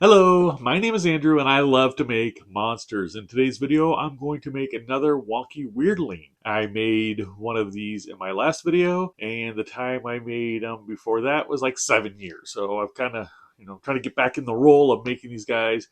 Hello, my name is Andrew and I love to make monsters. In today's video, I'm going to make another Wonky Weirdling. I made one of these in my last video, and the time I made them before that was like 7 years. So I've kind of, trying to get back in the role of making these guys.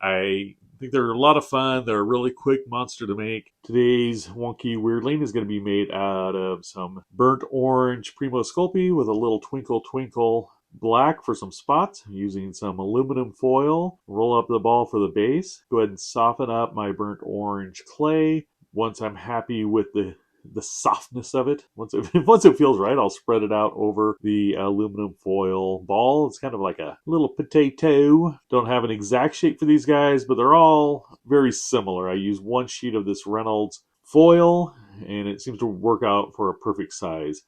I think they're a lot of fun. They're a really quick monster to make. Today's Wonky Weirdling is going to be made out of some Burnt Orange Premo Sculpey with a little Twinkle Twinkle black for some spots. I'm using some aluminum foil. Roll up the ball for the base. Go ahead and soften up my burnt orange clay. Once I'm happy with the softness of it, once it feels right, I'll spread it out over the aluminum foil ball. It's kind of like a little potato. Don't have an exact shape for these guys, but they're all very similar. I use one sheet of this Reynolds foil, and it seems to work out for a perfect size.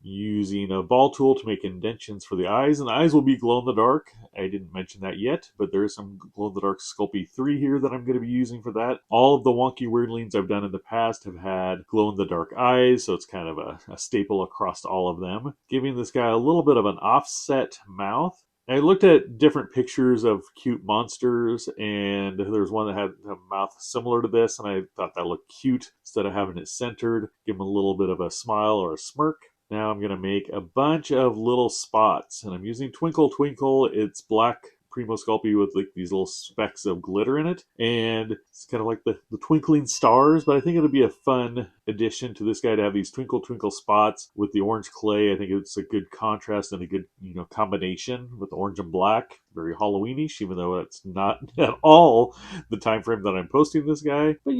Using a ball tool to make indentions for the eyes, and the eyes will be glow in the dark. I didn't mention that yet, but there is some glow in the dark Sculpey 3 here that I'm going to be using for that. All of the Wonky Weirdlings I've done in the past have had glow in the dark eyes, so it's kind of a staple across all of them, giving this guy a little bit of an offset mouth. I looked at different pictures of cute monsters, and there's one that had a mouth similar to this, and I thought that looked cute. Instead of having it centered, give him a little bit of a smile or a smirk. Now I'm going to make a bunch of little spots, and I'm using Twinkle Twinkle. It's black Premo Sculpey with like these little specks of glitter in it, and it's kind of like the twinkling stars, but I think it'll be a fun addition to this guy to have these twinkle twinkle spots with the orange clay. I think it's a good contrast and a good combination with orange and black. Very Halloweenish, even though it's not at all the time frame that I'm posting this guy. But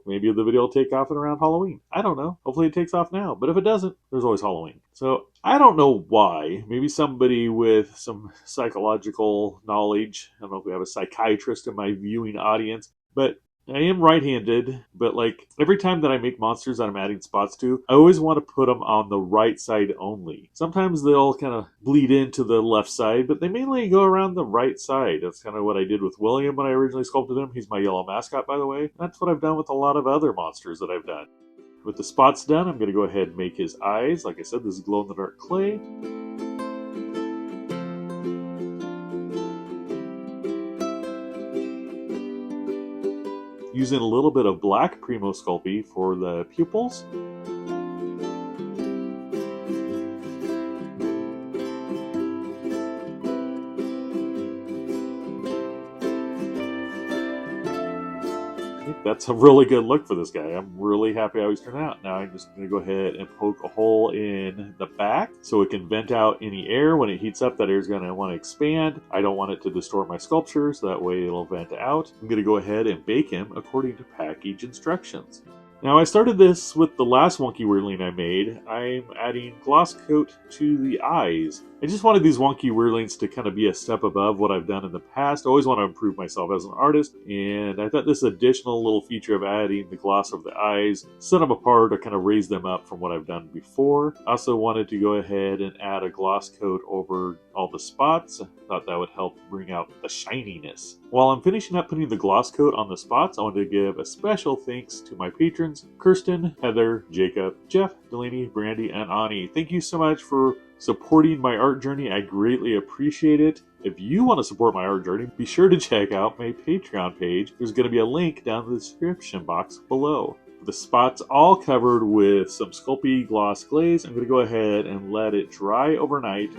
maybe the video will take off at around Halloween. I don't know. Hopefully it takes off now. But if it doesn't, there's always Halloween. So I don't know why. Maybe somebody with some psychological knowledge. I don't know if we have a psychiatrist in my viewing audience, but I am right-handed, but like every time that I make monsters that I'm adding spots to, I always want to put them on the right side only. Sometimes they'll kind of bleed into the left side, but they mainly go around the right side. That's kind of what I did with William when I originally sculpted him. He's my yellow mascot, by the way. That's what I've done with a lot of other monsters that I've done. With the spots done, I'm going to go ahead and make his eyes. Like I said, this is glow-in-the-dark clay. Using a little bit of black Premo Sculpey for the pupils. That's a really good look for this guy. I'm really happy how he's turned out. Now I'm just going to go ahead and poke a hole in the back so it can vent out any air. When it heats up, that air is going to want to expand. I don't want it to distort my sculpture, so that way it'll vent out. I'm going to go ahead and bake him according to package instructions. Now I started this with the last Wonky Weirdling I made. I'm adding gloss coat to the eyes. I just wanted these Wonky Weirdlings to kind of be a step above what I've done in the past. I always want to improve myself as an artist, and I thought this additional little feature of adding the gloss over the eyes set them apart or kind of raise them up from what I've done before. I also wanted to go ahead and add a gloss coat over all the spots. I thought that would help bring out the shininess. While I'm finishing up putting the gloss coat on the spots, I want to give a special thanks to my patrons, Kirsten, Heather, Jacob, Jeff, Delaney, Brandy, and Ani. Thank you so much for supporting my art journey. I greatly appreciate it. If you want to support my art journey, be sure to check out my Patreon page. There's going to be a link down in the description box below. The spots all covered with some Sculpey gloss glaze. I'm going to go ahead and let it dry overnight.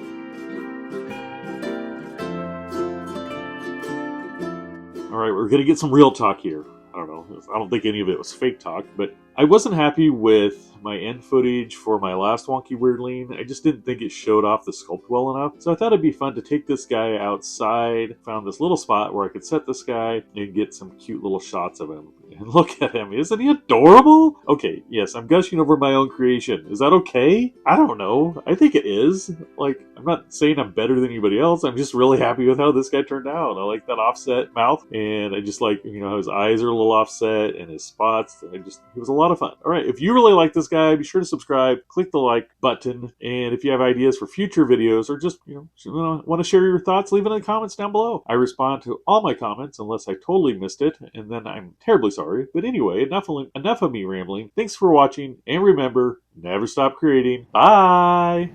Alright, we're going to get some real talk here. I don't know. I don't think any of it was fake talk, but I wasn't happy with my end footage for my last Wonky Weirdling. I just didn't think it showed off the sculpt well enough. So I thought it'd be fun to take this guy outside. Found this little spot where I could set this guy and get some cute little shots of him. And look at him. Isn't he adorable? Okay, yes, I'm gushing over my own creation. Is that okay? I don't know. I think it is. Like, I'm not saying I'm better than anybody else. I'm just really happy with how this guy turned out. I like that offset mouth. And I just like, how his eyes are a little offset and his spots. It was a lot of fun. All right, if you really like this guy, be sure to subscribe, click the like button, and if you have ideas for future videos or just, want to share your thoughts, leave it in the comments down below. I respond to all my comments unless I totally missed it, and then I'm terribly sorry. But anyway, enough of me rambling. Thanks for watching, and remember, never stop creating. Bye!